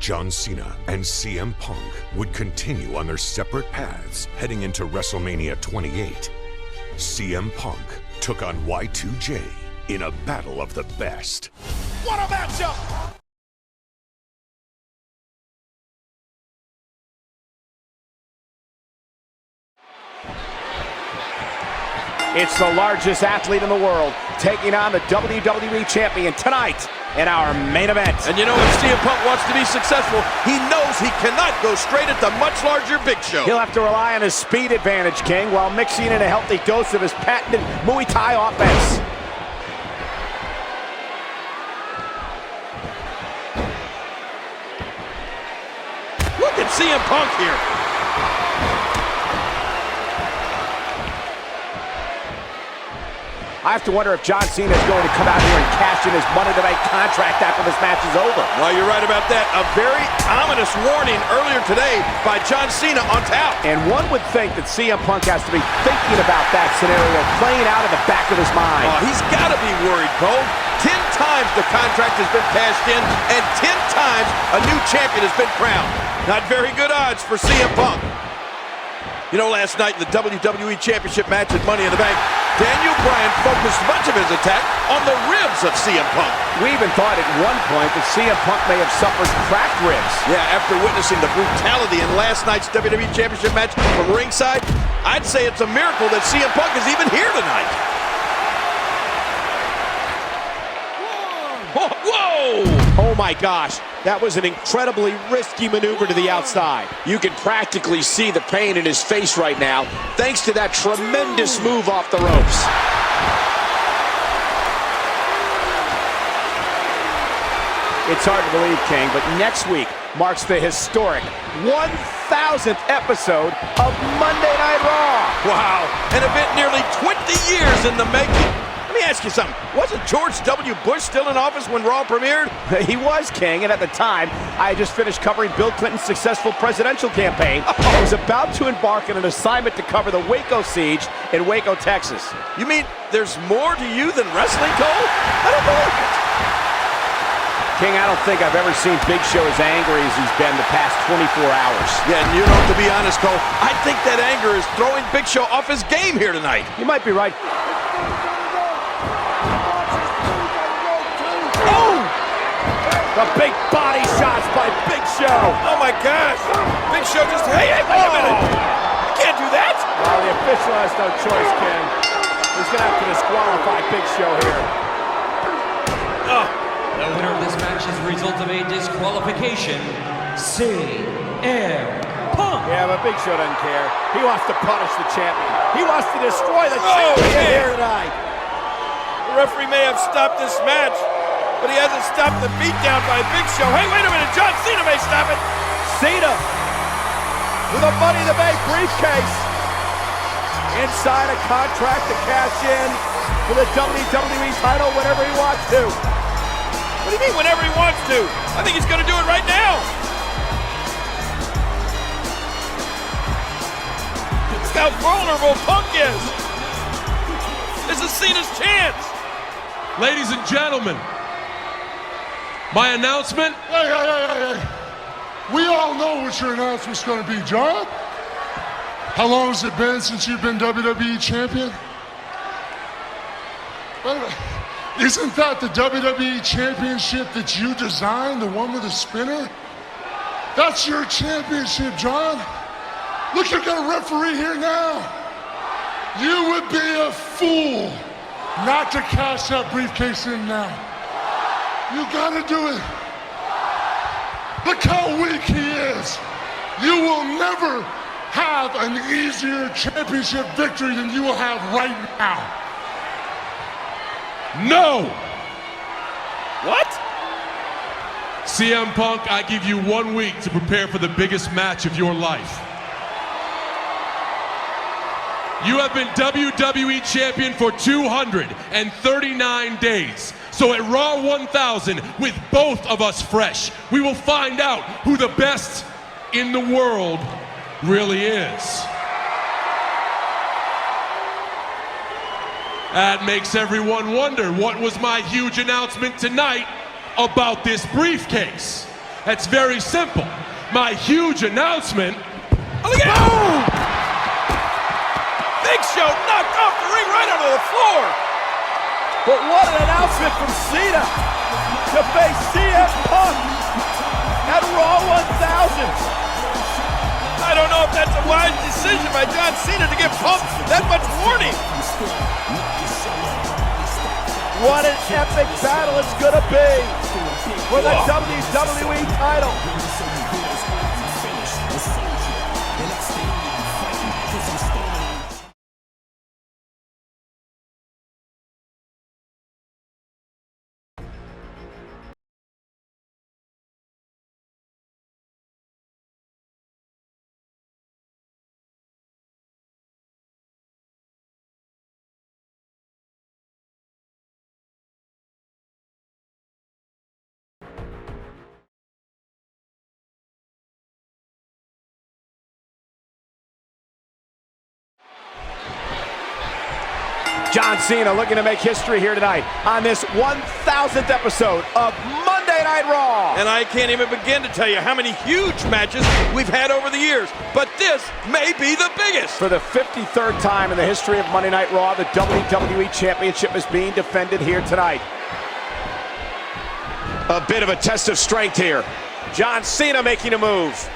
John Cena and CM Punk would continue on their separate paths heading into WrestleMania 28. CM Punk took on Y2J in a battle of the best. What a matchup! It's the largest athlete in the world taking on the WWE champion tonight in our main event. And you know, if CM Punk wants to be successful, he knows he cannot go straight at the much larger Big Show. He'll have to rely on his speed advantage, King, while mixing in a healthy dose of his patented Muay Thai offense. Look at CM Punk here. I have to wonder if John Cena is going to come out here and cash in his Monday Night contract after this match is over. Well, you're right about that. A very ominous warning earlier today by John Cena on tap. And one would think that CM Punk has to be thinking about that scenario playing out in the back of his mind. Oh, he's got to be worried, Cole. 10 times the contract has been cashed in, and 10 times a new champion has been crowned. Not very good odds for CM Punk. You know, last night in the WWE Championship match at Money in the Bank, Daniel Bryan focused much of his attack on the ribs of CM Punk. We even thought at one point that CM Punk may have suffered cracked ribs. Yeah, after witnessing the brutality in last night's WWE Championship match from ringside, I'd say it's a miracle that CM Punk is even here tonight. Whoa! Oh my gosh, that was an incredibly risky maneuver to the outside. You can practically see the pain in his face right now, thanks to that tremendous move off the ropes. It's hard to believe, King, but next week marks the historic 1000th episode of Monday Night Raw. Wow, an event nearly 20 years in the making. Let me ask you something. Wasn't George W. Bush still in office when Raw premiered? He was, King, and at the time, I had just finished covering Bill Clinton's successful presidential campaign. I was about to embark on an assignment to cover the Waco siege in Waco, Texas. You mean there's more to you than wrestling, Cole? I don't believe it. King, I don't think I've ever seen Big Show as angry as he's been the past 24 hours. Yeah, and you know, to be honest, Cole, I think that anger is throwing Big Show off his game here tonight. You might be right. The big body shots by Big Show. Oh my gosh. Big Show just, hey, wait a minute. You can't do that. Well, the official has no choice, King. He's going to have to disqualify Big Show here. The winner of this match is the result of a disqualification, CM Punk. Yeah, but Big Show doesn't care. He wants to punish the champion. He wants to destroy the champion here tonight. The referee may have stopped this match, but he hasn't stopped the beatdown by Big Show. Hey, wait a minute, John Cena may stop it. Cena with a Money in the Bank briefcase. Inside a contract to cash in for the WWE title whenever he wants to. What do you mean whenever he wants to? I think he's going to do it right now. Look how vulnerable Punk is. This is Cena's chance. Ladies and gentlemen, my announcement. Hey. We all know what your announcement's going to be, John. How long has it been since you've been WWE champion? Isn't that the WWE championship that you designed, the one with the spinner? That's your championship, John. Look, you're going to referee here now. You would be a fool not to cash that briefcase in now. You gotta do it. Look how weak he is. You will never have an easier championship victory than you will have right now. No! What? CM Punk, I give you 1 week to prepare for the biggest match of your life. You have been WWE champion for 239 days. So at Raw 1000, with both of us fresh, we will find out who the best in the world really is. That makes everyone wonder, what was my huge announcement tonight about this briefcase? That's very simple. My huge announcement. Oh, look at it! Boom! Big Show knocked off the ring right onto the floor. But what an announcement from Cena to face CM Punk at Raw 1000. I don't know if that's a wise decision by John Cena to give Punk that much warning. What an epic battle it's gonna be for the WWE title. John Cena looking to make history here tonight on this 1000th episode of Monday Night Raw. And I can't even begin to tell you how many huge matches we've had over the years, but this may be the biggest. For the 53rd time in the history of Monday Night Raw, the WWE Championship is being defended here tonight. A bit of a test of strength here. John Cena making a move.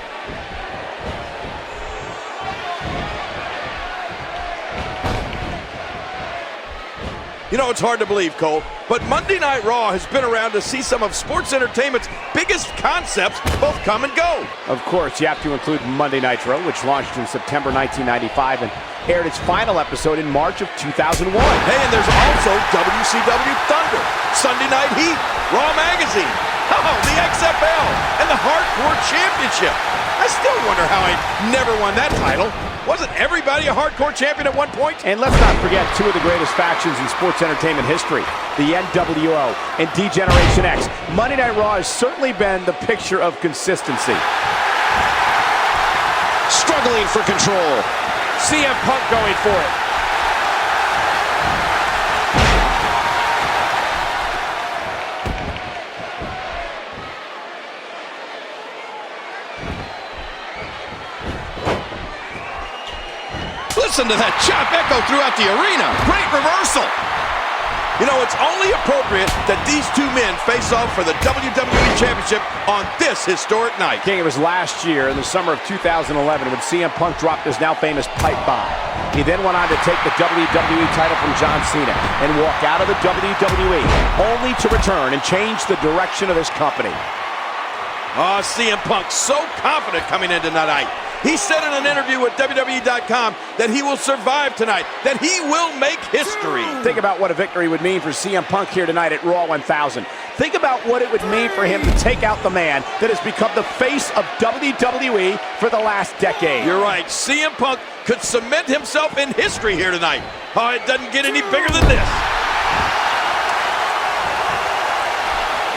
You know, it's hard to believe, Cole, but Monday Night Raw has been around to see some of sports entertainment's biggest concepts both come and go. Of course, you have to include Monday Nitro, which launched in September 1995 and aired its final episode in March of 2001. Hey, and there's also WCW Thunder, Sunday Night Heat, Raw Magazine, the XFL, and the Hardcore Championship. I still wonder how I never won that title. Wasn't everybody a hardcore champion at one point? And let's not forget two of the greatest factions in sports entertainment history, the NWO and D-Generation X. Monday Night Raw has certainly been the picture of consistency. Struggling for control. CM Punk going for it. Listen to that chop echo throughout the arena. Great reversal. You know, it's only appropriate that these two men face off for the WWE Championship on this historic night. King, it was last year in the summer of 2011 when CM Punk dropped his now famous pipe bomb. He then went on to take the WWE title from John Cena and walk out of the WWE, only to return and change the direction of his company. Oh, CM Punk so confident coming into tonight. He said in an interview with WWE.com that he will survive tonight, that he will make history. Think about what a victory would mean for CM Punk here tonight at Raw 1000. Think about what it would mean for him to take out the man that has become the face of WWE for the last decade. You're right. CM Punk could cement himself in history here tonight. Oh, it doesn't get any bigger than this.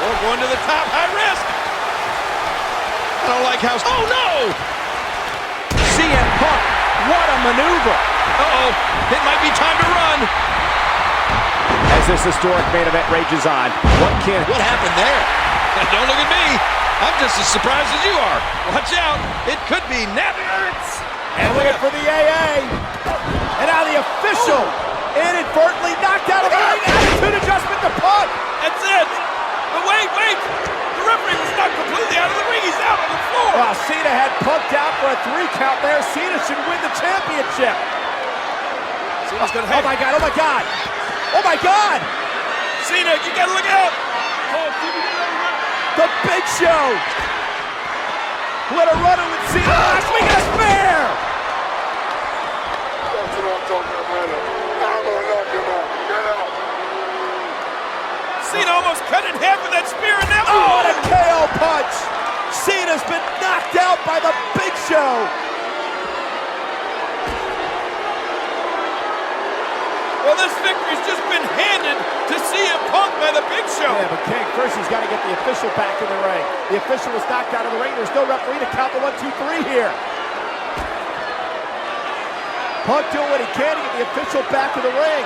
We're going to the top, high risk. I don't like how... Oh, no! CM Punk, what a maneuver. Uh-oh, it might be time to run. As this historic main event rages on, what happened there? Don't look at me. I'm just as surprised as you are. Watch out, it could be net. And looking for the AA. And now the official inadvertently knocked out of the ring. Attitude adjustment to Punk. That's it. But wait. The referee was not completely out of the ring. He's out on the floor. Well, Cena had Punk down for a 3 count there. Cena should win the championship. Cena's gonna oh my God. Oh my God. Cena, you gotta look out. The Big Show. What a runner with Cena. Last week in a spear. That's what I'm talking about. I'm gonna knock him out. Get out. Cena almost cut in half with that spear and now... Oh, what a KO punch! Cena's been knocked out by the Big Show! Well, this victory's just been handed to CM Punk by the Big Show. Yeah, but King, first he's got to get the official back in the ring. The official was knocked out of the ring. There's no referee to count the 1, 2, 3 here. Punk doing what he can to get the official back in the ring.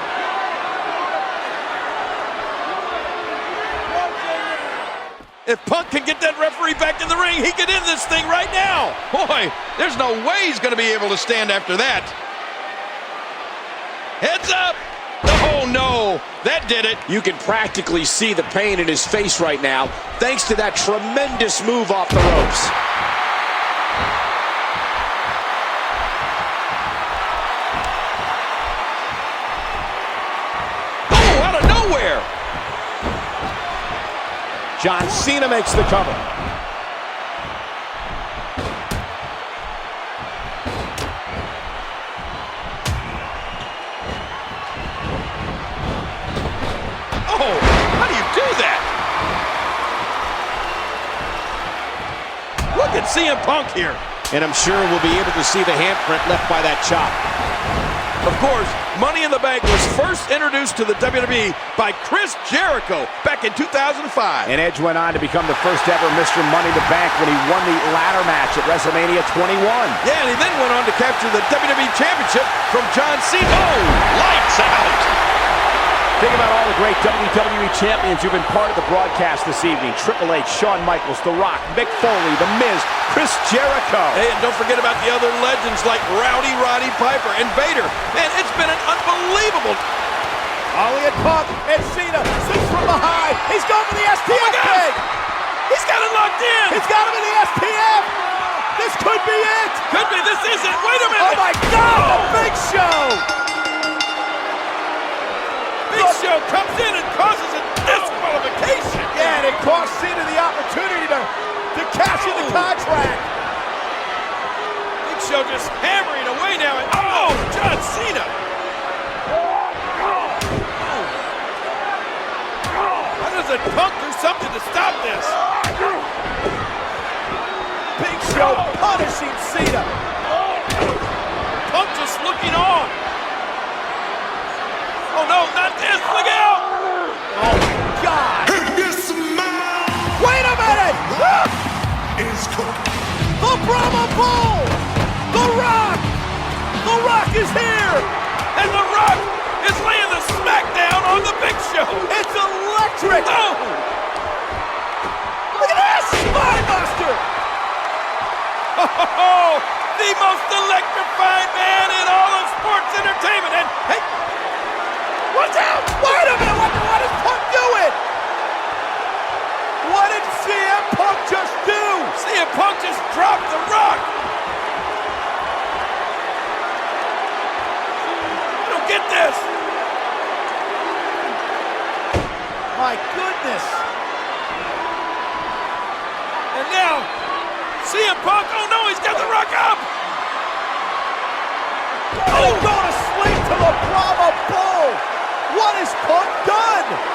If Punk can get that referee back in the ring, he could end this thing right now. Boy, there's no way he's going to be able to stand after that. Heads up. Oh, no. That did it. You can practically see the pain in his face right now, thanks to that tremendous move off the ropes. Oh, out of nowhere. John Cena makes the cover. Oh, how do you do that? Look at CM Punk here. And I'm sure we'll be able to see the handprint left by that chop. Of course, Money in the Bank was first introduced to the WWE by Chris Jericho back in 2005. And Edge went on to become the first ever Mr. Money in the Bank when he won the ladder match at WrestleMania 21. Yeah, and he then went on to capture the WWE Championship from John Cena. Oh, lights out! Think about all the great WWE champions who've been part of the broadcast this evening. Triple H, Shawn Michaels, The Rock, Mick Foley, The Miz, Chris Jericho. Hey, and don't forget about the other legends like Rowdy Roddy Piper and Vader. Man, it's been an unbelievable... Ollie and Punk and Cena sits from behind. He's going for the STF peg. He's got it locked in. He's got him in the STF. This could be it. Could be. This isn't. Wait a minute. Oh, my God. The Big Show. Big Show comes in and causes a disqualification. Yeah, and it cost Cena the opportunity to cash in the contract. Big Show just hammering away now. Oh, John Cena. How does Punk do something to stop this? Big Show punishing Cena. Punk just looking on. Oh no, not this, look out! Oh my God! Wait a minute! The Brahma Bull! The Rock! The Rock is here! And The Rock is laying the smackdown on the Big Show! It's electric! Oh! Look at this! Spinebuster! Oh, the most electrifying man in all of sports entertainment! And hey! Watch out! Wait a minute! What is Punk doing? What did CM Punk just do? CM Punk just dropped The Rock! I don't get this! My goodness! And now, CM Punk, oh no, he's got The Rock up! Oh, going to sleep to the Brahma Bull! What has Punk done?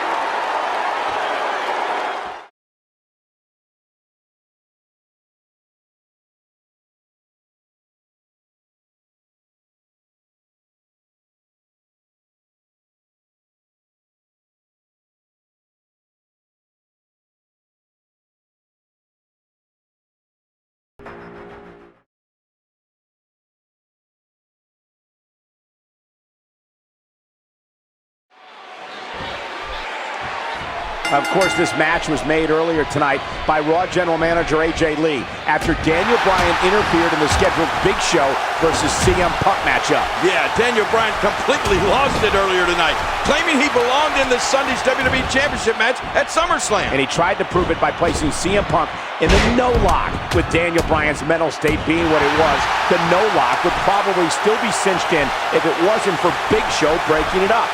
Of course, this match was made earlier tonight by Raw General Manager AJ Lee after Daniel Bryan interfered in the scheduled Big Show versus CM Punk matchup. Yeah, Daniel Bryan completely lost it earlier tonight, claiming he belonged in this Sunday's WWE Championship match at Summerslam. And he tried to prove it by placing CM Punk in the no-lock, with Daniel Bryan's mental state being what it was. The no-lock would probably still be cinched in if it wasn't for Big Show breaking it up.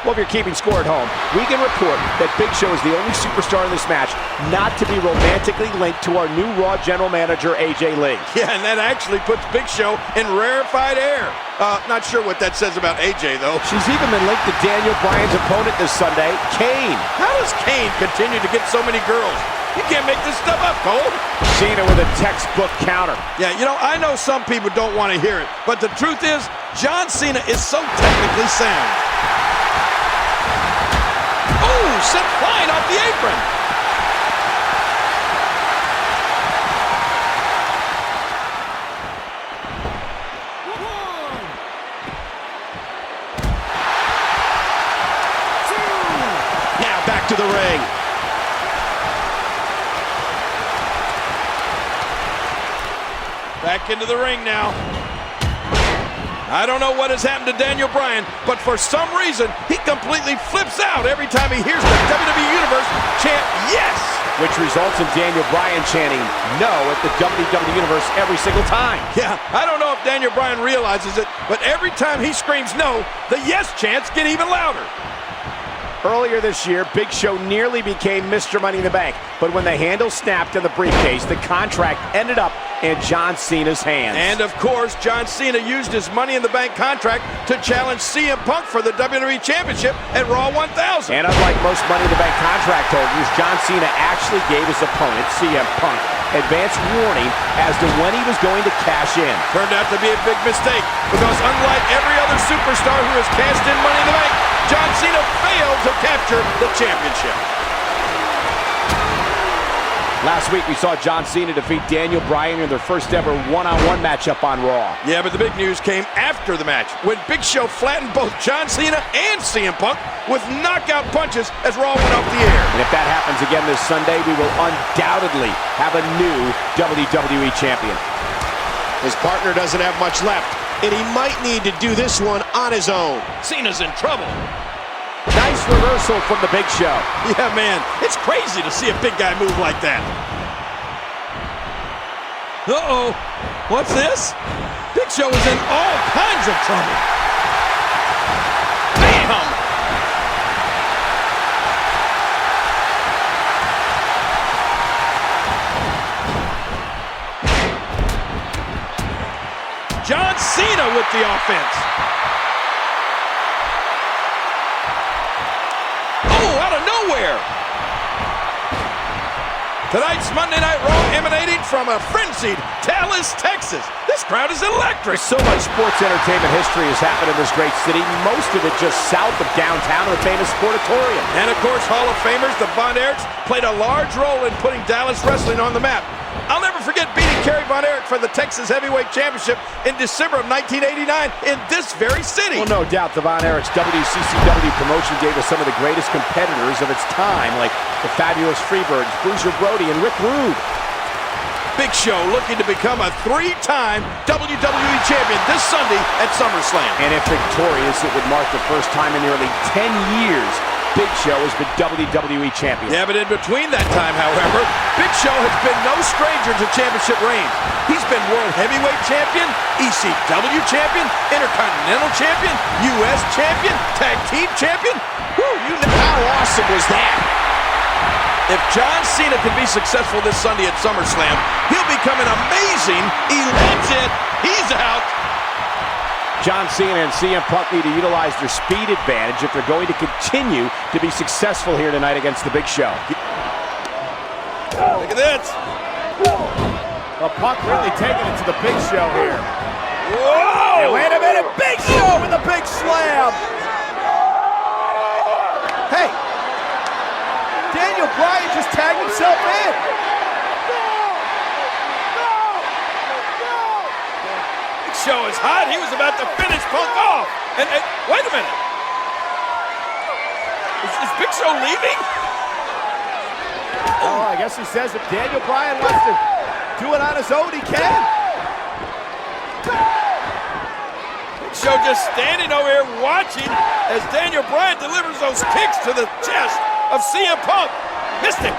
Well, if you're keeping score at home, we can report that Big Show is the only superstar in this match not to be romantically linked to our new Raw General Manager, AJ Lee. Yeah, and that actually puts Big Show in rarefied air. Not sure what that says about AJ, though. She's even been linked to Daniel Bryan's opponent this Sunday, Kane. How does Kane continue to get so many girls? You can't make this stuff up, Cole. Cena with a textbook counter. Yeah, you know, I know some people don't want to hear it, but the truth is, John Cena is so technically sound. Oh, sent flying off the apron. the ring. Back into the ring now. I don't know what has happened to Daniel Bryan, but for some reason, he completely flips out every time he hears the WWE Universe chant yes! Which results in Daniel Bryan chanting no at the WWE Universe every single time. Yeah, I don't know if Daniel Bryan realizes it, but every time he screams no, the yes chants get even louder. Earlier this year, Big Show nearly became Mr. Money in the Bank, but when the handle snapped in the briefcase, the contract ended up in John Cena's hands. And of course, John Cena used his Money in the Bank contract to challenge CM Punk for the WWE Championship at Raw 1000. And unlike most Money in the Bank contract holders, John Cena actually gave his opponent, CM Punk, advance warning as to when he was going to cash in. Turned out to be a big mistake, because unlike every other superstar who has cashed in Money in the Bank, John Cena failed to capture the championship. Last week, we saw John Cena defeat Daniel Bryan in their first ever one-on-one matchup on Raw. Yeah, but the big news came after the match, when Big Show flattened both John Cena and CM Punk with knockout punches as Raw went off the air. And if that happens again this Sunday, we will undoubtedly have a new WWE champion. His partner doesn't have much left, and he might need to do this one on his own. Cena's in trouble. Nice reversal from the Big Show. Yeah, man, it's crazy to see a big guy move like that. Uh-oh, what's this? Big Show is in all kinds of trouble. Bam! John Cena with the offense. Oh, out of nowhere. Tonight's Monday Night Raw emanating from a frenzied Dallas, Texas. This crowd is electric. So much sports entertainment history has happened in this great city, most of it just south of downtown in the famous Sportatorium. And of course, Hall of Famers, the Von Erichs, played a large role in putting Dallas wrestling on the map. I'll never forget beating Kerry Von Erich for the Texas Heavyweight Championship in December of 1989 in this very city. Well, no doubt the Von Erichs WCCW promotion gave us some of the greatest competitors of its time, like the Fabulous Freebirds, Bruiser Brody, and Rick Rude. Big Show looking to become a three-time WWE champion this Sunday at Summerslam. And if victorious, it would mark the first time in nearly 10 years Big Show has been WWE champion. Yeah, but in between that time, however, Big Show has been no stranger to championship reigns. He's been World Heavyweight Champion, ECW Champion, Intercontinental Champion, U.S. Champion, Tag Team Champion. Woo, How awesome was that? If John Cena can be successful this Sunday at SummerSlam, he'll become an amazing That's it. He's out. John Cena and CM Punk need to utilize their speed advantage if they're going to continue to be successful here tonight against the Big Show. Look at this. Well, Punk really taking it to the Big Show here. Whoa! Hey, wait a minute. Big Show with a big slam. Hey, Daniel Bryan just tagged himself in. Show is hot. He was about to finish Punk off. And wait a minute. Is Big Show leaving? Oh, I guess he says if Daniel Bryan wants to do it on his own, he can. Big Show just standing over here watching as Daniel Bryan delivers those kicks to the chest of CM Punk. Missed him.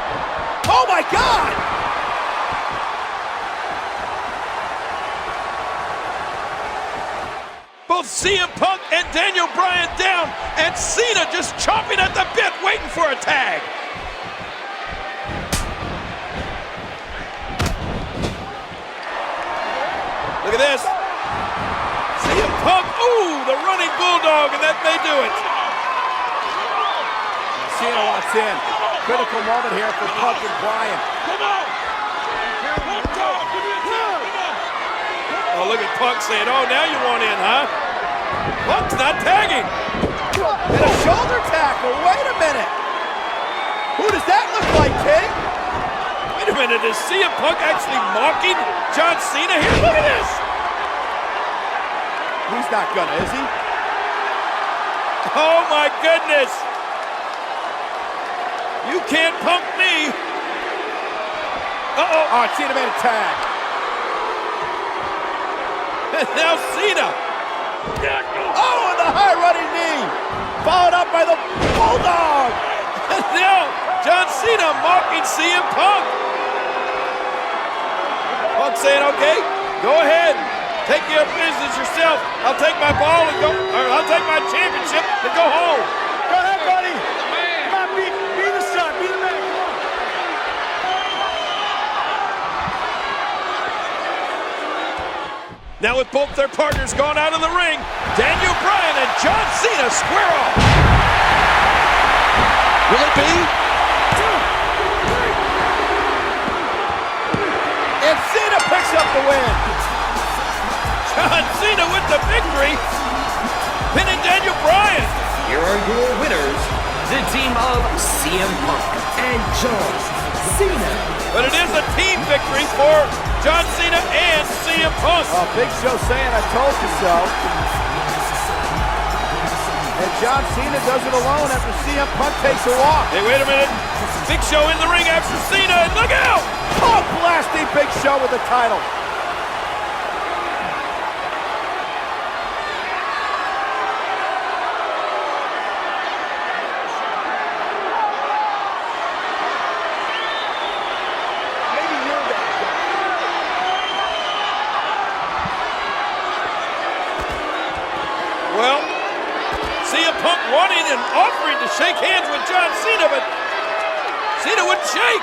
Oh, my God. Both CM Punk and Daniel Bryan down, and Cena just chomping at the bit, waiting for a tag. Look at this. CM Punk, ooh, the running bulldog, and that may do it. Cena wants in. Critical moment here for Punk and Bryan. Oh, look at Punk saying, oh, now you want in, huh? Punk's not tagging. And a shoulder tackle. Wait a minute. Who does that look like, King? Wait a minute, is CM Punk actually mocking John Cena here? Look at this. He's not gonna, is he? Oh, my goodness. You can't punk me. Uh-oh. Oh, Cena made a tag. Now Cena. Oh, and the high running knee. Followed up by the Bulldog. And now John Cena mocking CM Punk. Punk saying, okay, go ahead. Take care of business yourself. I'll take my ball and go, or I'll take my championship and go home. Go ahead, buddy. Come on, be the son, be the man. Come on. Now with both their partners gone out of the ring, Daniel Bryan and John Cena square off. Will it be? And Cena picks up the win. John Cena with the victory, pinning Daniel Bryan. Here are your winners, the team of CM Punk and John Cena. But it is a team victory for John Cena and CM Punk. Oh, Big Show saying, I told you so. And John Cena does it alone after CM Punk takes a walk. Hey, wait a minute. Big Show in the ring after Cena, and look out! Punk blasting Big Show with the title. Well, CM Punk wanting and offering to shake hands with John Cena, but Cena wouldn't shake.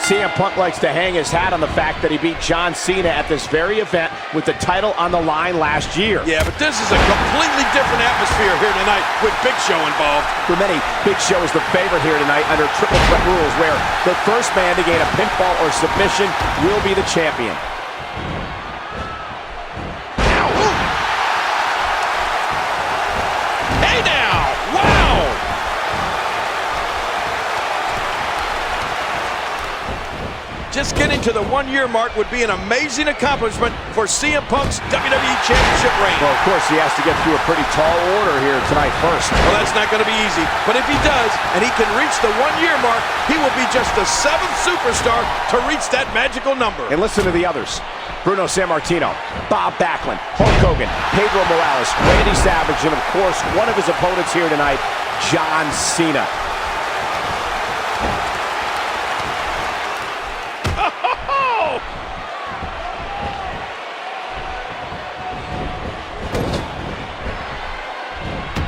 CM Punk likes to hang his hat on the fact that he beat John Cena at this very event with the title on the line last year. Yeah, but this is a completely different atmosphere here tonight with Big Show involved. For many, Big Show is the favorite here tonight under triple threat rules where the first man to gain a pinfall or submission will be the champion. Hey now! Wow! Just getting to the 1 year mark would be an amazing accomplishment for CM Punk's WWE Championship reign. Well, of course, he has to get through a pretty tall order here tonight first. Well, that's not going to be easy. But if he does, and he can reach the 1 year mark, he will be just the 7th superstar to reach that magical number. And listen to the others. Bruno Sammartino, Bob Backlund, Hulk Hogan, Pedro Morales, Randy Savage, and of course, one of his opponents here tonight, John Cena.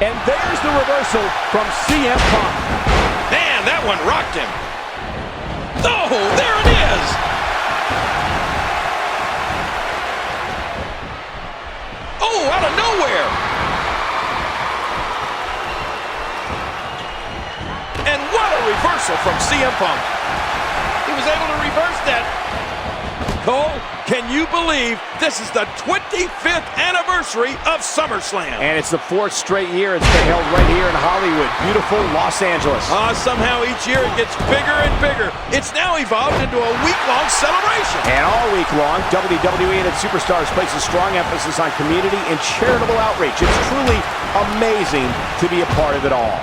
And there's the reversal from CM Punk. Man, that one rocked him. Oh, there it is. Oh, out of nowhere. And what a reversal from CM Punk. He was able to reverse that. Cole, can you believe this is the 25th anniversary of Summerslam? And it's the 4th straight year it's been held right here in Hollywood, beautiful Los Angeles. Somehow each year it gets bigger and bigger. It's now evolved into a week-long celebration. And all week long, WWE and its superstars place a strong emphasis on community and charitable outreach. It's truly amazing to be a part of it all.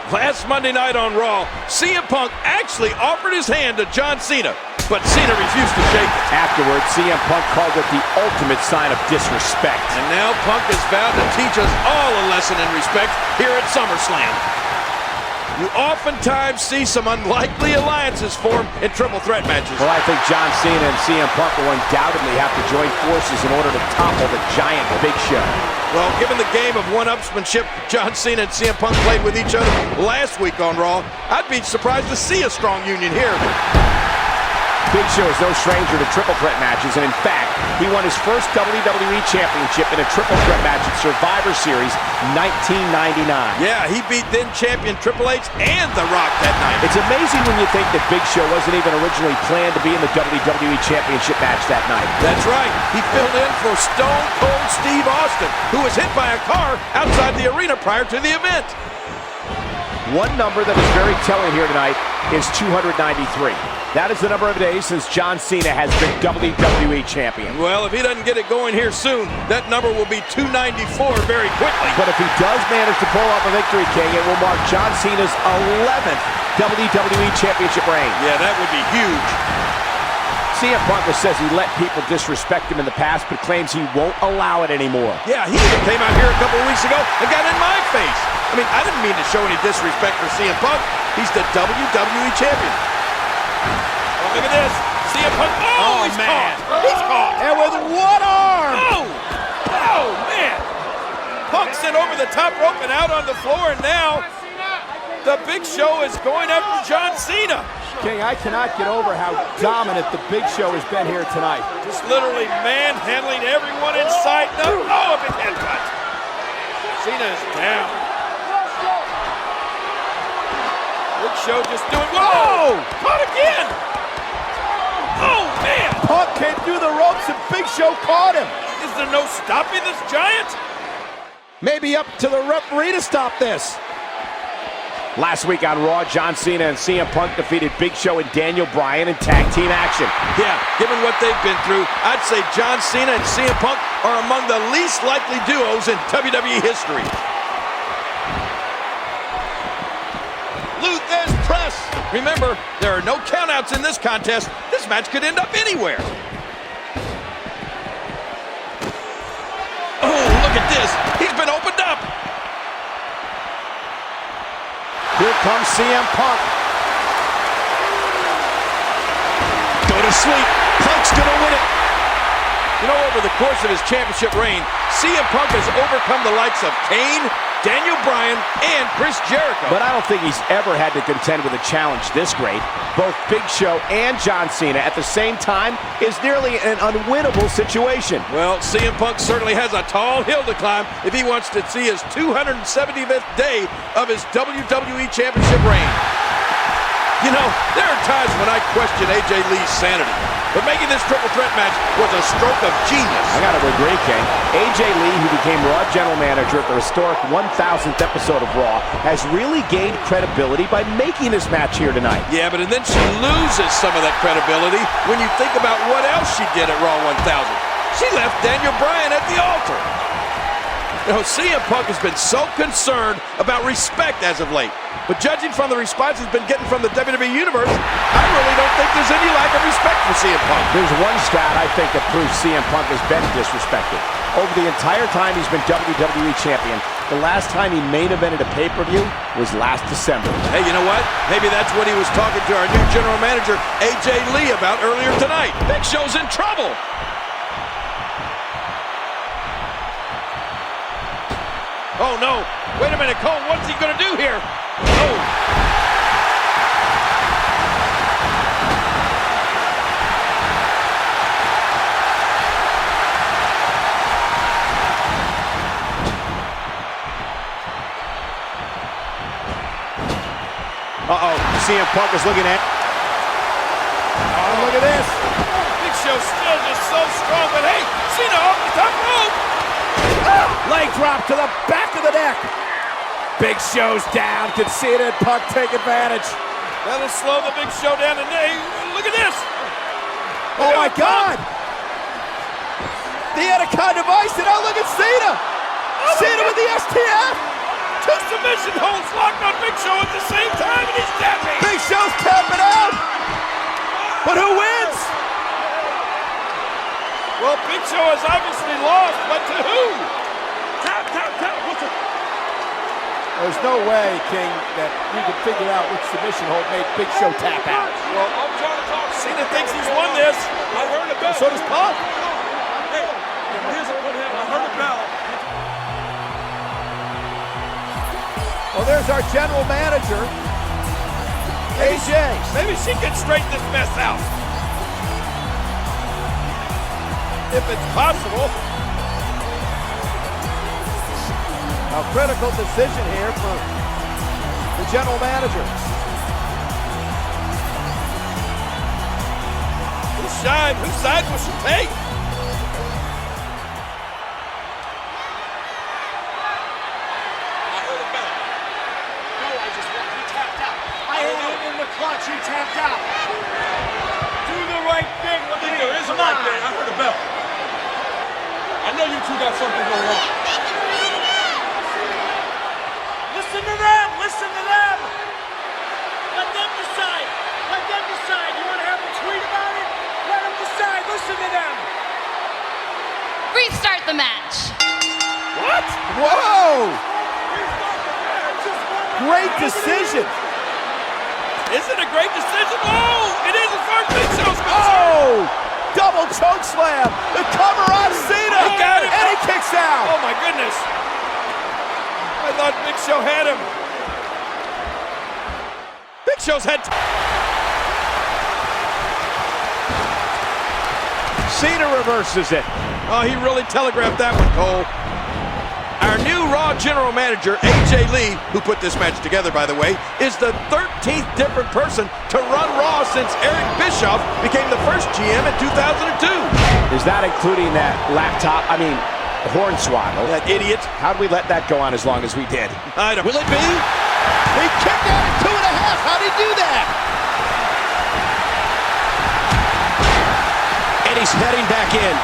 Last Monday night on Raw, CM Punk actually offered his hand to John Cena, but Cena refused to shake it. Afterwards, CM Punk called it the ultimate sign of disrespect. And now Punk has vowed to teach us all a lesson in respect here at SummerSlam. You oftentimes see some unlikely alliances form in triple threat matches. Well, I think John Cena and CM Punk will undoubtedly have to join forces in order to topple the giant Big Show. Well, given the game of one-upsmanship John Cena and CM Punk played with each other last week on Raw, I'd be surprised to see a strong union here. Big Show is no stranger to triple threat matches, and in fact, he won his first WWE Championship in a triple threat match at Survivor Series 1999. Yeah, he beat then champion Triple H and The Rock that night. It's amazing when you think that Big Show wasn't even originally planned to be in the WWE Championship match that night. That's right. He filled in for Stone Cold Steve Austin, who was hit by a car outside the arena prior to the event. One number that is very telling here tonight is 293. That is the number of days since John Cena has been WWE Champion. Well, if he doesn't get it going here soon, that number will be 294 very quickly. But if he does manage to pull off a victory, King, it will mark John Cena's 11th WWE Championship reign. Yeah, that would be huge. CM Punk says he let people disrespect him in the past, but claims he won't allow it anymore. Yeah, he even came out here a couple of weeks ago and got in my face. I mean, I didn't mean to show any disrespect for CM Punk. He's the WWE Champion. Oh, look at this. CM Punk. Oh, he's man. Caught. He's caught. And with one arm. Oh, man. Punk sent over the top rope and out on the floor, and now the Big Show is going after John Cena. King, I cannot get over how dominant the Big Show has been here tonight. Just literally manhandling everyone in sight. No, oh, a big head cut. Cena is down. Big Show just doing, whoa! Caught again! Oh, man! Punk came through the ropes and Big Show caught him. Is there no stopping this giant? Maybe up to the referee to stop this. Last week on Raw, John Cena and CM Punk defeated Big Show and Daniel Bryan in tag team action. Yeah, given what they've been through, I'd say John Cena and CM Punk are among the least likely duos in WWE history. Luthez press. Remember, there are no countouts in this contest. This match could end up anywhere. Oh, look at this. He's been opened up. Here comes CM Punk. Go to sleep. Punk's gonna win it. You know, over the course of his championship reign, CM Punk has overcome the likes of Kane, Daniel Bryan, and Chris Jericho. But I don't think he's ever had to contend with a challenge this great. Both Big Show and John Cena at the same time is nearly an unwinnable situation. Well, CM Punk certainly has a tall hill to climb if he wants to see his 275th day of his WWE Championship reign. You know, there are times when I question AJ Lee's sanity, but making this triple threat match was a stroke of genius. I gotta agree, King. AJ Lee, who became Raw General Manager at the historic 1000th episode of Raw, has really gained credibility by making this match here tonight. Yeah, but and then she loses some of that credibility when you think about what else she did at Raw 1000. She left Daniel Bryan at the altar. You know, CM Punk has been so concerned about respect as of late. But judging from the response he's been getting from the WWE Universe, I really don't think there's any lack of respect for CM Punk. There's one stat I think that proves CM Punk has been disrespected. Over the entire time he's been WWE Champion, the last time he main evented a pay-per-view was last December. Hey, you know what? Maybe that's what he was talking to our new general manager, AJ Lee, about earlier tonight. Big Show's in trouble. Oh, no. Wait a minute, Cole. What's he going to do here? Oh. Uh-oh. CM Punk is looking at. Oh, look at this. Big Show still just so strong, but hey, Cena off the top rope. Leg drop to the back of the neck. Big Show's down. Can Cena and Punk take advantage? That'll slow the Big Show down. And hey, look at this. Oh my God. The Anaconda device, and now look at Cena. Cena with the STF. Two submission holds locked on Big Show at the same time, and he's tapping. Big Show's tapping out. But who wins? Well, Big Show has obviously lost, but to who? Tap. What's it? There's no way, King, that we can figure out which submission hold made Big Show tap out. Well, I'm trying to talk. Cena thinks he's won this. I heard a bell. So does Punk. Hey, here's what happened. I heard a bell. Well, there's our general manager, AJ. Maybe she can straighten this mess out. If it's possible. A critical decision here for the general manager. Whose side will she take? I heard a bell. No, I just want he tapped out. I heard him in the clutch. He tapped out. Do the right thing. I think there is a right there. I heard a bell. I know you two got something going on. Listen to them. Listen to them. Let them decide. Let them decide. You want to have a tweet about it? Let them decide. Listen to them. Restart the match. What? Whoa! Great decision. Is it a great decision? Oh, it is as far as Big Show's concerned. Oh! Double choke slam. The cover on Cena. He got it. And he kicks out. Oh my goodness. I thought Big Show had him. Big Show's had. Cena reverses it. Oh, he really telegraphed that one, Cole. Our new Raw General Manager, AJ Lee, who put this match together, by the way, is the 13th different person to run Raw since Eric Bischoff became the first GM in 2002. Is that including that hornswoggle? That idiot. How'd we let that go on as long as we did? I don't. Will it be? He kicked out at 2.5. How'd he do that? And he's heading back in.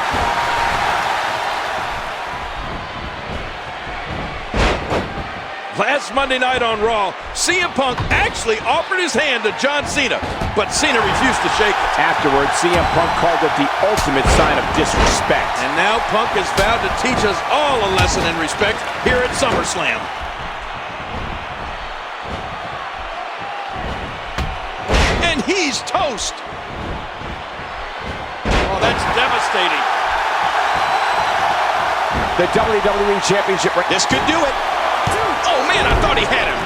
Last Monday night on Raw, CM Punk actually offered his hand to John Cena, but Cena refused to shake it. Afterwards, CM Punk called it the ultimate sign of disrespect. And now Punk has vowed to teach us all a lesson in respect here at Summerslam. And he's toast. Oh, that's devastating. The WWE Championship. This could do it. Oh, man, I thought he had him.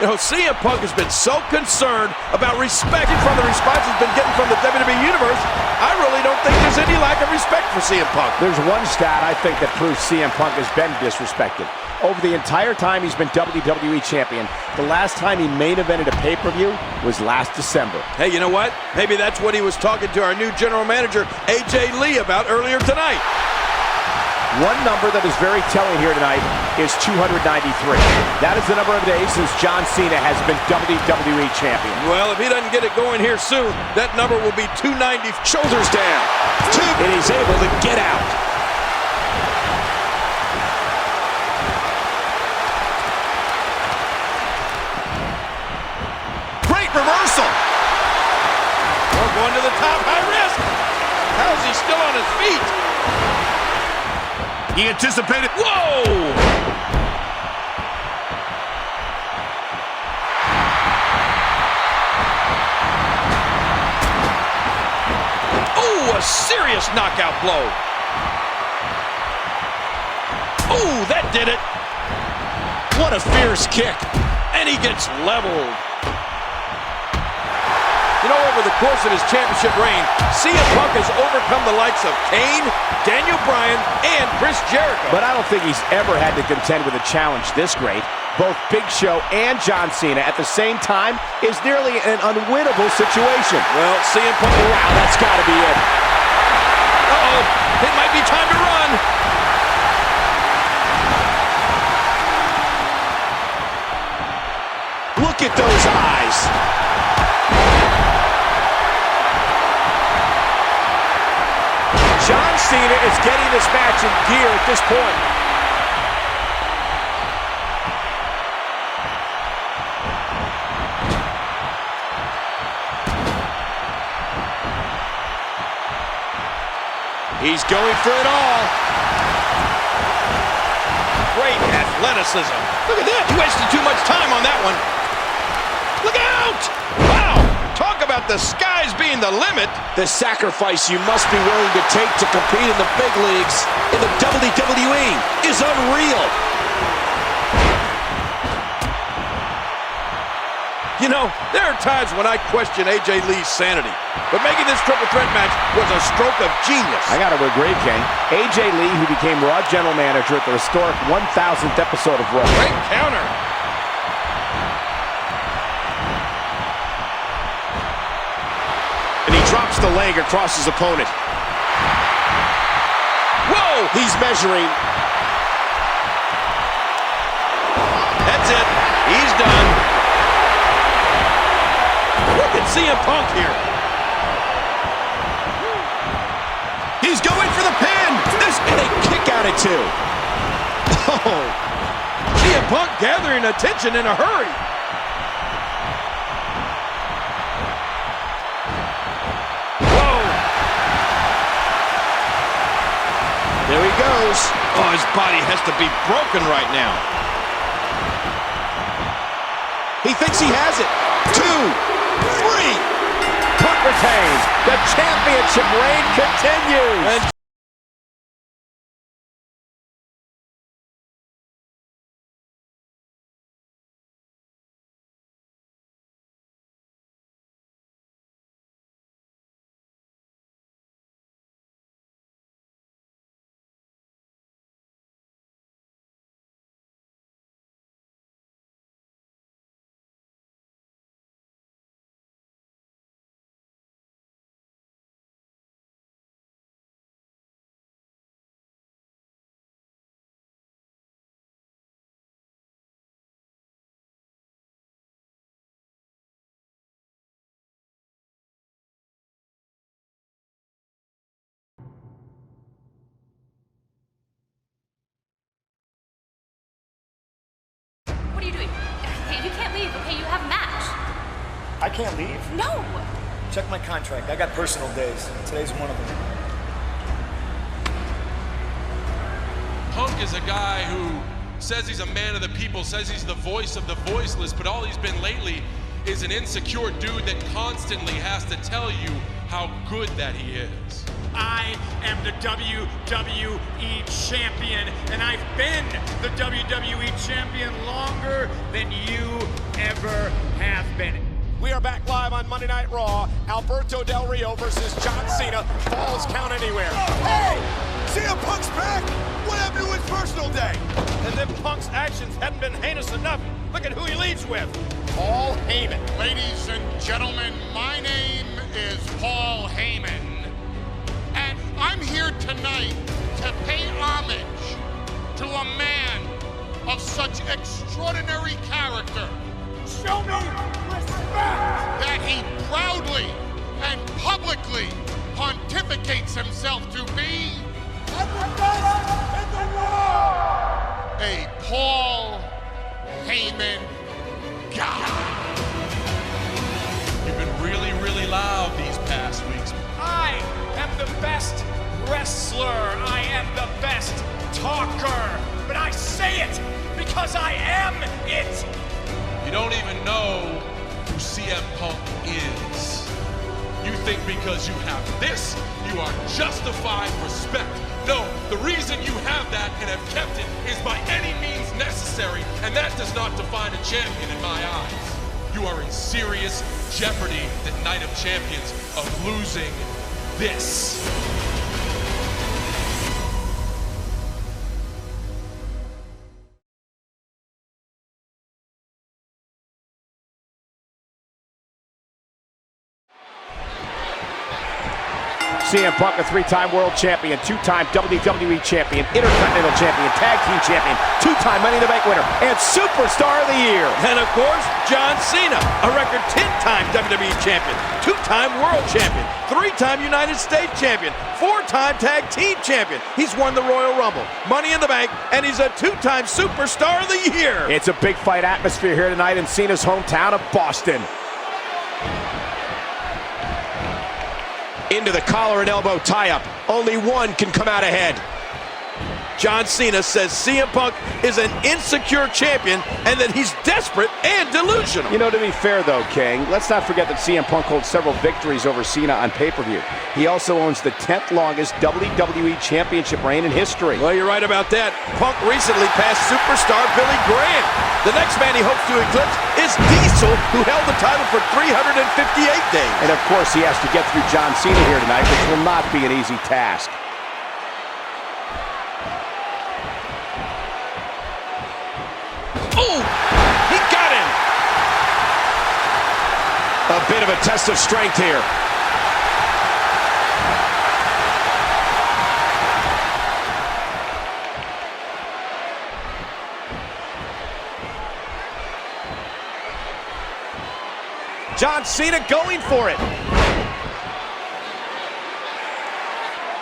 You know, CM Punk has been so concerned about respect from the response he's been getting from the WWE Universe. I really don't think there's any lack of respect for CM Punk. There's one stat I think that proves CM Punk has been disrespected. Over the entire time he's been WWE Champion, the last time he main evented a pay-per-view was last December. Hey, you know what? Maybe that's what he was talking to our new general manager, AJ Lee, about earlier tonight. One number that is very telling here tonight is 293. That is the number of days since John Cena has been WWE Champion. Well, if he doesn't get it going here soon, that number will be 290. Shoulders down. And he's able to get out. Great reversal. We're going to the top, high risk. How is he still on his feet? He anticipated. Whoa! Oh, a serious knockout blow. Oh, that did it. What a fierce kick. And he gets leveled. You know, over the course of his championship reign, CM Punk has overcome the likes of Kane, Daniel Bryan, and Chris Jericho. But I don't think he's ever had to contend with a challenge this great. Both Big Show and John Cena at the same time is nearly an unwinnable situation. Well, CM Punk, Wow, that's got to be it. uh-oh, it might be time to run. Look at those eyes. John Cena is getting this match in gear at this point. He's going for it all. Great athleticism. Look at that. He wasted too much time on that one. Look out! Wow! Talk about the skies being the limit. The sacrifice you must be willing to take to compete in the big leagues in the WWE is unreal. You know, there are times when I question AJ Lee's sanity, but making this triple threat match was a stroke of genius. I gotta agree, King. AJ Lee, who became Raw General Manager at the historic 1000th episode of Raw. Great counter. And he drops the leg across his opponent. Whoa! He's measuring. That's it. He's done. Look at CM Punk here. He's going for the pin. And a kick out at two. Oh. CM Punk gathering attention in a hurry. Whoa. There he goes. Oh, his body has to be broken right now. He thinks he has it. 2, 3. Punk retains. The championship reign continues. And What are you doing? Hey, you can't leave, okay? You have a match. I can't leave? No! Check my contract. I got personal days. Today's one of them. Punk is a guy who says he's a man of the people, says he's the voice of the voiceless, but all he's been lately is an insecure dude that constantly has to tell you how good that he is. I am the WWE Champion, and I've been the WWE Champion longer than you ever have been. We are back live on Monday Night Raw. Alberto Del Rio versus John Cena. Falls count anywhere. hey! CM Punk's back! What happened to his personal day? As if Punk's actions hadn't been heinous enough. Look at who he leads with. Paul Heyman. Ladies and gentlemen, my name is Paul Heyman. And I'm here tonight to pay homage to a man of such extraordinary character. Show me respect! That he proudly and publicly pontificates himself to be I'm the best in the world! a Paul Heyman guy. You've been really, really loud these past weeks. I am the best wrestler. I am the best talker. But I say it because I am it. You don't even know who CM Punk is. You think because you have this, you are justified respect. No, the reason you have that and have kept it is by any means necessary, and that does not define a champion in my eyes. You are in serious jeopardy the Night of Champions of losing this. CM Punk, a 3-time world champion, 2-time WWE champion, Intercontinental champion, tag team champion, 2-time Money in the Bank winner, and Superstar of the Year. And of course, John Cena, a record 10-time WWE champion, 2-time world champion, 3-time United States champion, 4-time tag team champion. He's won the Royal Rumble, Money in the Bank, and he's a 2-time Superstar of the Year. It's a big fight atmosphere here tonight in Cena's hometown of Boston. Into the collar and elbow tie-up. Only one can come out ahead. John Cena says CM Punk is an insecure champion and that he's desperate and delusional. You know, to be fair, though, King, let's not forget that CM Punk holds several victories over Cena on pay-per-view. He also owns the 10th longest WWE Championship reign in history. Well, you're right about that. Punk recently passed superstar Billy Graham. The next man he hopes to eclipse is Diesel, who held the title for 358 days. And, of course, he has to get through John Cena here tonight, which will not be an easy task. Oh, he got him. A bit of a test of strength here. John Cena going for it.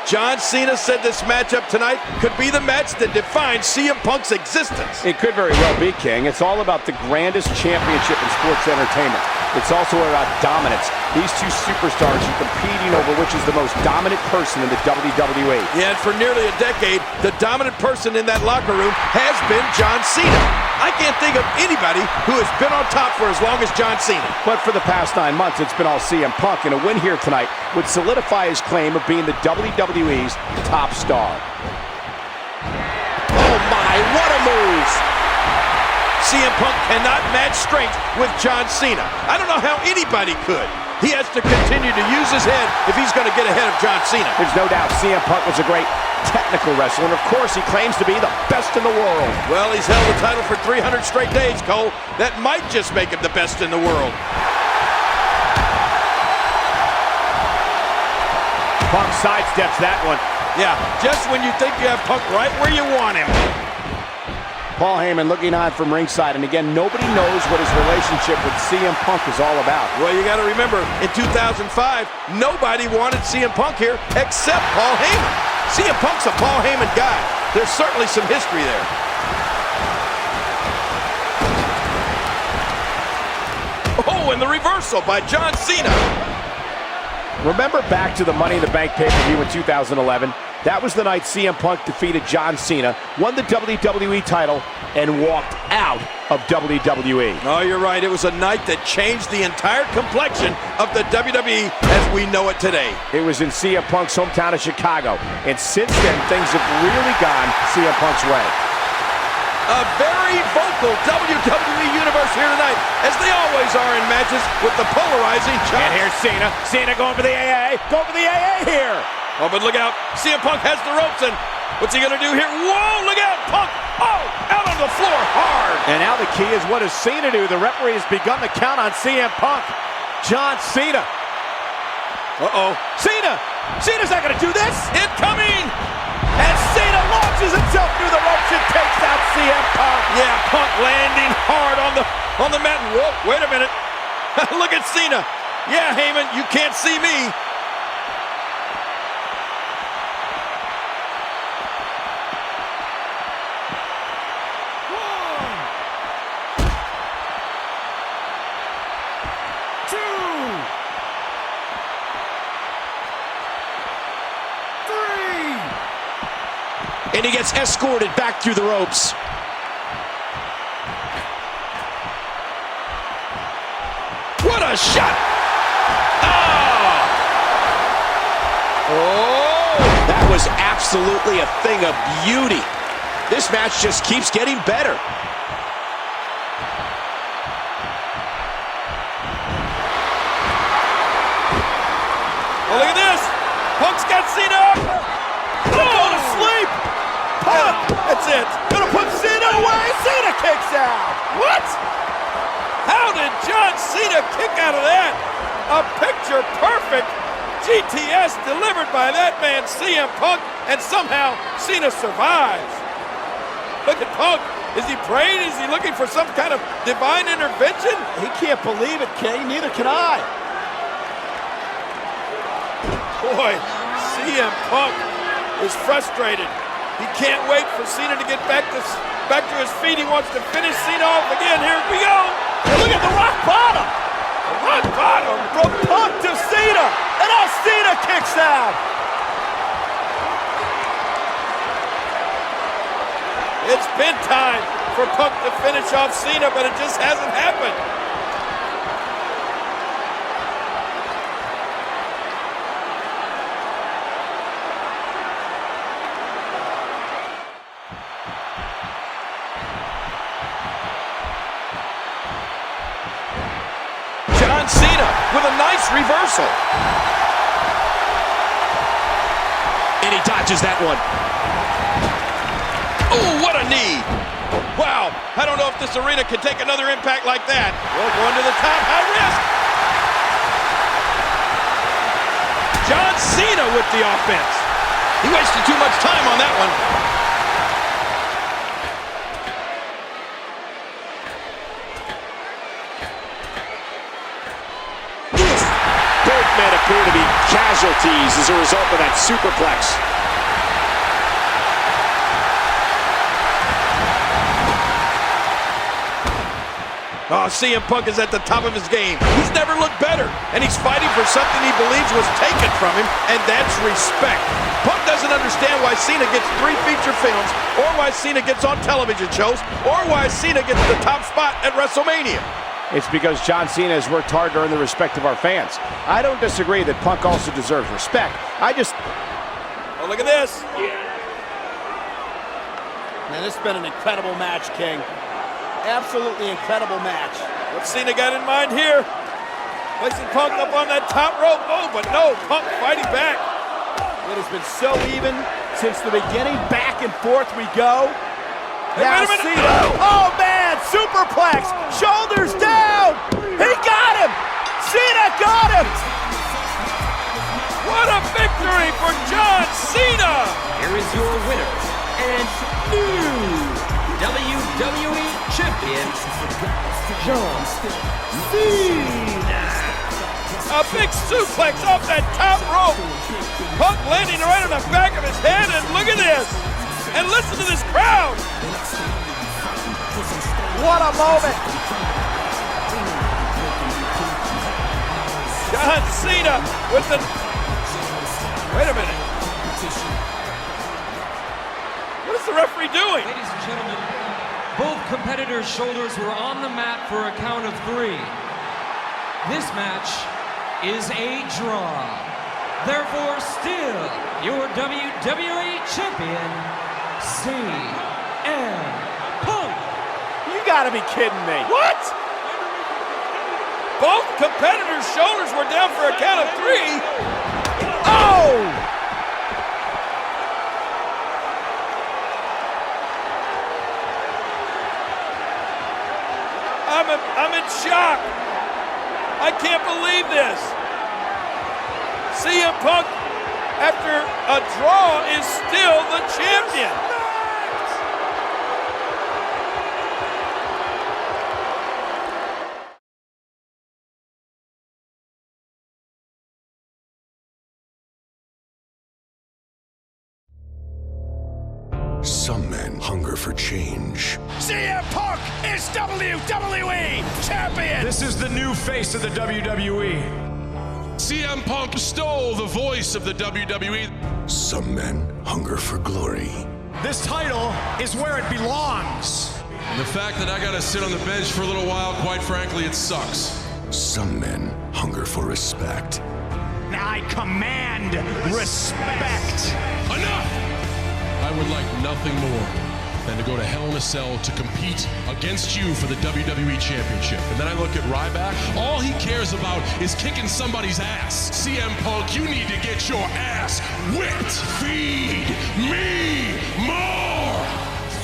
John Cena said this matchup tonight could be the match that defines CM Punk's existence. It could very well be, King. It's all about the grandest championship in sports entertainment. It's also about dominance. These two superstars are competing over which is the most dominant person in the WWE. Yeah, and for nearly a decade, the dominant person in that locker room has been John Cena. I can't think of anybody who has been on top for as long as John Cena. But for the past 9 months, it's been all CM Punk, and a win here tonight would solidify his claim of being the WWE's top star. Oh my, what a move! CM Punk cannot match strength with John Cena. I don't know how anybody could. He has to continue to use his head if he's going to get ahead of John Cena. There's no doubt CM Punk was a great technical wrestler, and of course he claims to be the best in the world. Well, he's held the title for 300 straight days, Cole. That might just make him the best in the world. Punk sidesteps that one. Yeah, just when you think you have Punk right where you want him. Paul Heyman looking on from ringside, and again, nobody knows what his relationship with CM Punk is all about. Well, you got to remember, in 2005, nobody wanted CM Punk here except Paul Heyman. CM Punk's a Paul Heyman guy. There's certainly some history there. Oh, and the reversal by John Cena. Remember back to the Money in the Bank pay-per-view in 2011? That was the night CM Punk defeated John Cena, won the WWE title, and walked out of WWE. Oh, you're right. It was a night that changed the entire complexion of the WWE as we know it today. It was in CM Punk's hometown of Chicago, and since then, things have really gone CM Punk's way. A very vocal WWE Universe here tonight, as they always are in matches with the polarizing chops. And here's Cena. Cena going for the AA. Going for the AA here. Oh, but look out. CM Punk has the ropes, and what's he going to do here? Whoa, look out, Punk. Oh, out on the floor hard. And now the key is, what does Cena do? The referee has begun the count on CM Punk. John Cena. Uh-oh. Cena. Cena's not going to do this. Incoming. And Cena launches himself through the ropes and takes out CM Punk. Yeah, Punk landing hard on the mat. Whoa, wait a minute. Look at Cena. Yeah, Heyman, you can't see me. And he gets escorted back through the ropes. What a shot! Oh! That was absolutely a thing of beauty. This match just keeps getting better. Oh, look at this! Punk's got Cena up! Go to sleep! Punk! That's it! Gonna put Cena away! Cena kicks out! What? How did John Cena kick out of that? A picture-perfect GTS delivered by that man, CM Punk, and somehow Cena survives. Look at Punk. Is he praying? Is he looking for some kind of divine intervention? He can't believe it, King. Neither can I. Boy, CM Punk is frustrated. He can't wait for Cena to get back to his feet. He wants to finish Cena off again. Here we go. Look at the rock bottom. The rock bottom. From Punk to Cena. And now Cena kicks SummerSlam. It's been time for Punk to finish off Cena, but it just hasn't happened. John Cena with a nice reversal. And he dodges that one. Oh, what a knee. Wow, I don't know if this arena can take another impact like that. Well, going to the top, high risk. John Cena with the offense. He wasted too much time on that one. Both men appear to be casualties as a result of that superplex. Oh, CM Punk is at the top of his game. He's never looked better, and he's fighting for something he believes was taken from him, and that's respect. Punk doesn't understand why Cena gets 3 feature films, or why Cena gets on television shows, or why Cena gets the top spot at WrestleMania. It's because John Cena has worked hard to earn the respect of our fans. I don't disagree that Punk also deserves respect. Oh, look at this. Man, this has been an incredible match, King. Absolutely incredible match. What's Cena got in mind here? Placing Punk up on that top rope. Oh, but no, Punk fighting back. It has been so even since the beginning. Back and forth we go. Hey, now wait a minute. Cena. Oh, man, superplex. Shoulders down. He got him. Cena got him. What a victory for John Cena. Here is your winner and new WWE Champion, John Cena. A big suplex off that top rope. Punk landing right on the back of his head, and look at this. And listen to this crowd. What a moment. John Cena with the... Wait a minute. What is the referee doing? Ladies and gentlemen, both competitors' shoulders were on the mat for a count of 3. This match is a draw. Therefore, still your WWE Champion, CM Punk. You gotta be kidding me. What? Both competitors' shoulders were down for a count of 3. Oh! I'm in shock. I can't believe this. CM Punk, after a draw, is still the champion. Some men hunger for change. CM Punk is WWE Champion! This is the new face of the WWE. CM Punk stole the voice of the WWE. Some men hunger for glory. This title is where it belongs. The fact that I gotta sit on the bench for a little while, quite frankly, it sucks. Some men hunger for respect. I command respect. Enough! I would like nothing more than to go to Hell in a Cell to compete against you for the WWE Championship. And then I look at Ryback, all he cares about is kicking somebody's ass. CM Punk, you need to get your ass whipped. Feed me more!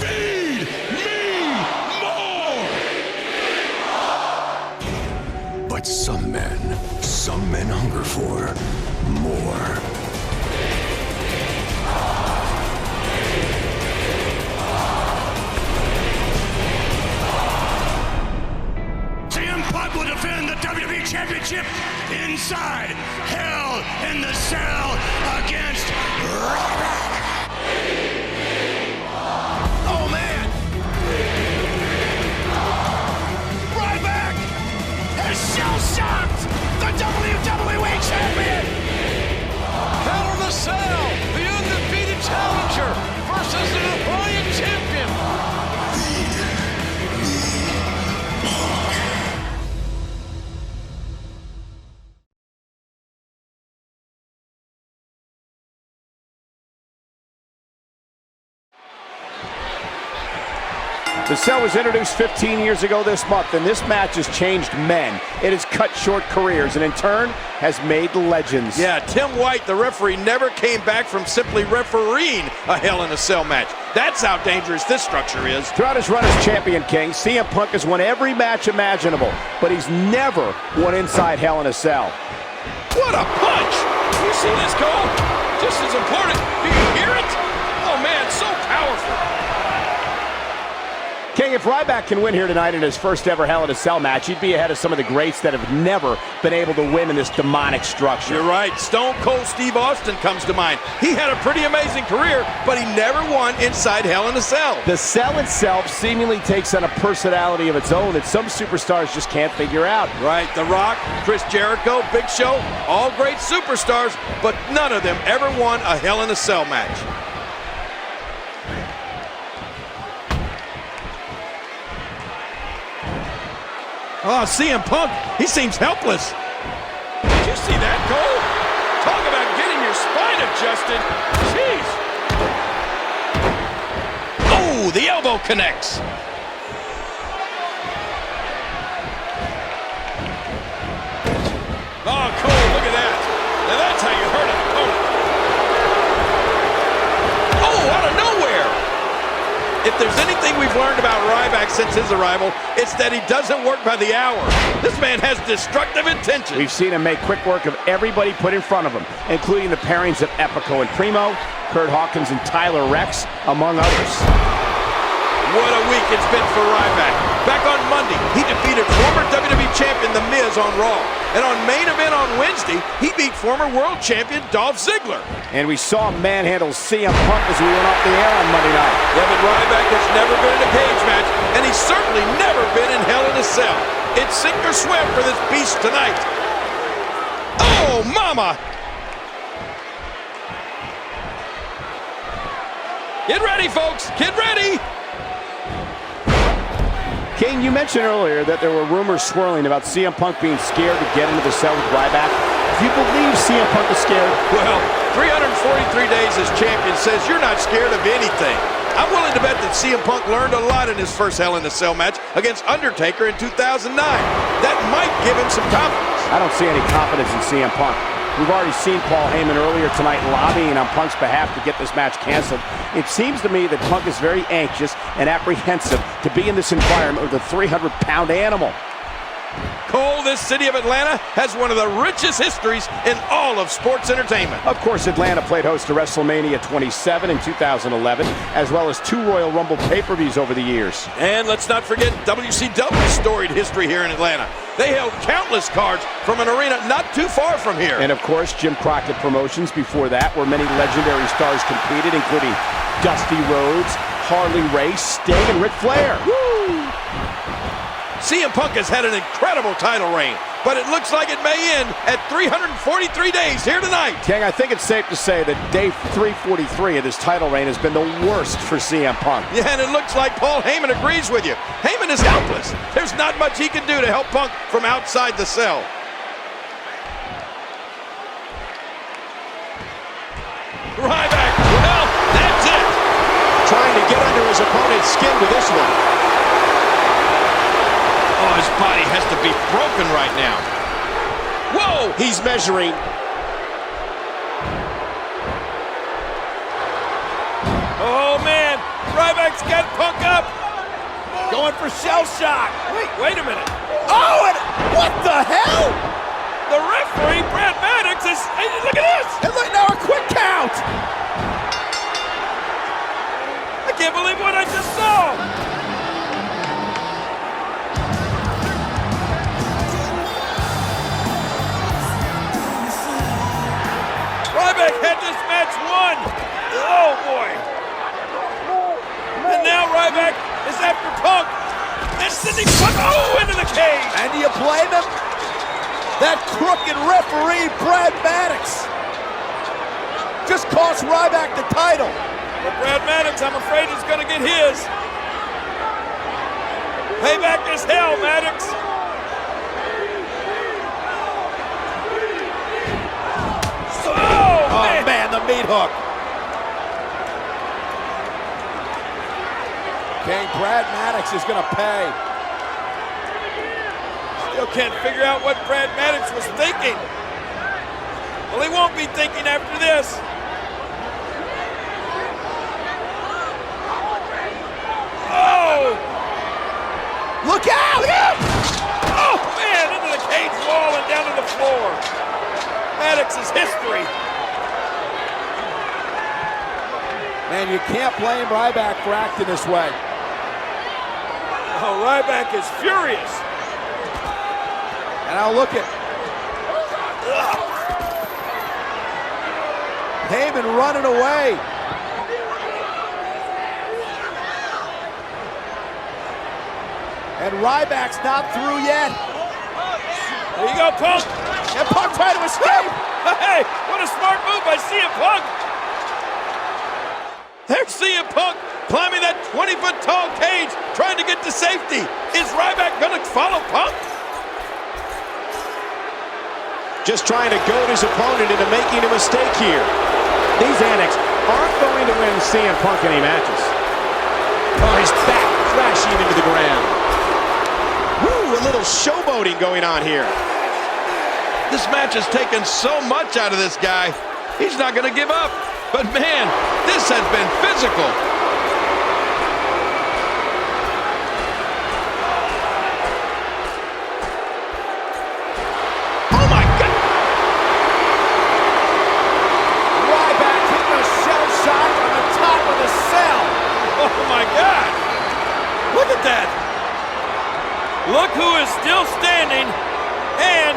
Feed me more! But some men hunger for more. Will defend the WWE Championship inside Hell in the Cell against Ryback. Oh man! Ryback has shell-shocked the WWE Champion! The Cell was introduced 15 years ago this month, and this match has changed men. It has cut short careers, and in turn, has made legends. Yeah, Tim White, the referee, never came back from simply refereeing a Hell in a Cell match. That's how dangerous this structure is. Throughout his run as champion, King, CM Punk has won every match imaginable, but he's never won inside Hell in a Cell. What a punch! You see this, Cole? Just as important. Do you hear it? Oh, man, so powerful. King, if Ryback can win here tonight in his first ever Hell in a Cell match, he'd be ahead of some of the greats that have never been able to win in this demonic structure. You're right. Stone Cold Steve Austin comes to mind. He had a pretty amazing career, but he never won inside Hell in a Cell. The Cell itself seemingly takes on a personality of its own that some superstars just can't figure out. Right. The Rock, Chris Jericho, Big Show, all great superstars, but none of them ever won a Hell in a Cell match. Oh, CM Punk, he seems helpless. Did you see that, Cole? Talk about getting your spine adjusted. Jeez. Oh, the elbow connects. Oh, Cole, look at that. Now that's how you hurt an opponent. Oh, out of nowhere. If there's anything we've learned about Ryback since his arrival, it's that he doesn't work by the hour. This man has destructive intentions. We've seen him make quick work of everybody put in front of him, including the pairings of Epico and Primo, Kurt Hawkins and Tyler Rex, among others. What a week it's been for Ryback. Back on Monday, he defeated former WWE Champion The Miz on Raw. And on Main Event on Wednesday, he beat former World Champion Dolph Ziggler. And we saw him manhandle CM Punk as we went off the air on Monday night. Yeah, but Ryback has never been in a cage match, and he's certainly never been in Hell in a Cell. It's sink or swim for this beast tonight. Oh, mama! Get ready, folks. Get ready. King, you mentioned earlier that there were rumors swirling about CM Punk being scared to get into the Cell with Ryback. Do you believe CM Punk is scared? Well, 343 days as champion says you're not scared of anything. I'm willing to bet that CM Punk learned a lot in his first Hell in a Cell match against Undertaker in 2009. That might give him some confidence. I don't see any confidence in CM Punk. We've already seen Paul Heyman earlier tonight lobbying on Punk's behalf to get this match canceled. It seems to me that Punk is very anxious and apprehensive to be in this environment with a 300-pound animal. Cole, this city of Atlanta has one of the richest histories in all of sports entertainment. Of course, Atlanta played host to WrestleMania 27 in 2011, as well as 2 Royal Rumble pay-per-views over the years. And let's not forget WCW's storied history here in Atlanta. They held countless cards from an arena not too far from here. And of course, Jim Crockett Promotions before that, where many legendary stars competed, including Dusty Rhodes, Harley Race, Sting, and Ric Flair. Woo! CM Punk has had an incredible title reign, but it looks like it may end at 343 days here tonight. King, I think it's safe to say that day 343 of this title reign has been the worst for CM Punk. Yeah, and it looks like Paul Heyman agrees with you. Heyman is helpless. There's not much he can do to help Punk from outside the cell. Ryback, well, that's it. Trying to get under his opponent's skin with this one. Oh, his body has to be broken right now. Whoa! He's measuring. Oh, man. Ryback's got Punk up. Going for shell shock. Wait a minute. Oh, and what the hell? The referee, Brad Maddox, is... Hey, look at this. And look now, a quick count. I can't believe what I just saw. Ryback had this match won. Oh, boy. And now Ryback is after Punk. And sending Punk, into the cage. And do you blame him? That crooked referee, Brad Maddox, just cost Ryback the title. But Brad Maddox, I'm afraid, is going to get his. Payback is hell, Maddox. Oh, man, the meat hook. King. Brad Maddox is going to pay. Still can't figure out what Brad Maddox was thinking. Well, he won't be thinking after this. Oh! Look out! Look out! Oh, man, into the cage wall and down to the floor. Maddox's history. Man, you can't blame Ryback for acting this way. Oh, Ryback is furious. And now look at Heyman running away. And Ryback's not through yet. There you go, Punk. And Punk trying to escape. Hey, what a smart move by CM Punk. There's CM Punk climbing that 20-foot tall cage, trying to get to safety. Is Ryback going to follow Punk? Just trying to goad his opponent into making a mistake here. These annex aren't going to win CM Punk any matches. Oh, he's back, crashing into the ground. Woo, a little showboating going on here. This match has taken so much out of this guy. He's not going to give up. But man, this has been physical. Oh my God! Ryback hitting a shell shot on the top of the cell. Oh my God! Look at that! Look who is still standing and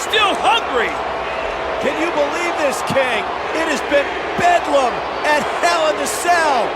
still hungry. Can you believe this, King? It has been bedlam at Hell in the Cell.